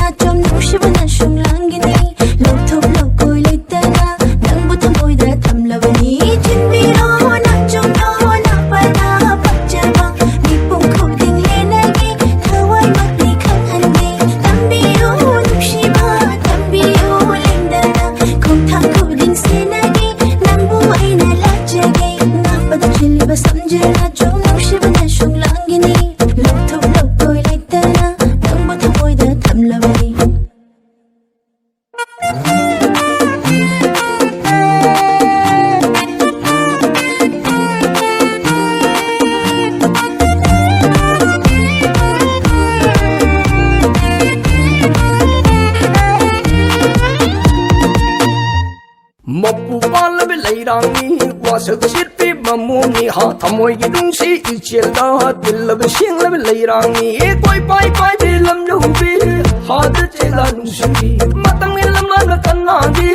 ꯅꯨꯡꯁꯤꯕꯅ ꯁꯨꯡꯂꯥꯡꯒꯤꯅꯤ ꯂꯧꯊꯣꯛ ꯂꯧꯀꯣꯏ ꯂꯩꯇꯅ ꯅꯪꯕꯨ ꯊꯃꯣꯏꯗ ꯊꯝꯂꯕꯅꯤ ꯆꯤꯟꯕꯤꯔꯣ ꯅꯥꯆꯣꯝꯗꯣ ꯅꯥꯄꯗ ꯄꯛꯆꯕ ꯃꯤꯄꯨꯝ ꯈꯨꯗꯤꯡ ꯂꯦꯟꯅꯒꯤ ꯊꯋꯥꯏꯃꯛꯅꯤ ꯈꯪꯍꯟꯒꯦ ꯇꯝꯕꯤꯌꯨ ꯅꯨꯡꯁꯤꯕ ꯇꯝꯕꯤꯌꯨ ꯂꯦꯡꯗꯅ ꯈꯣꯡꯊꯥꯡ ꯈꯨꯗꯤꯡ ꯁꯦꯟꯅꯒꯦ ꯅꯪꯕꯨ ꯑꯩꯅ ꯂꯥꯠꯆꯒꯦ ꯅꯥꯄꯗ ꯆꯤꯜꯂꯤꯕ ꯁꯝꯖꯦꯜ ꯅꯥꯆꯣꯝ ꯅꯨꯡꯁꯤꯕꯅ ꯁꯨꯡꯂꯥꯡꯒꯤꯅꯤ ꯂꯧꯊꯣꯛ ꯂꯧꯀꯣꯏ ꯂꯩꯇꯅ ꯅꯪꯕꯨ ꯊꯃꯣꯏꯗ ꯊꯝꯂꯕꯅꯤ Mapupa labi lairangni wasak sirpi mamuni ha thamoy gi dungsi ichel da dil labi sing labi lairangni e koi pai pai bi lam lu bi ha de chela dungsi matang ni lam la kanna gi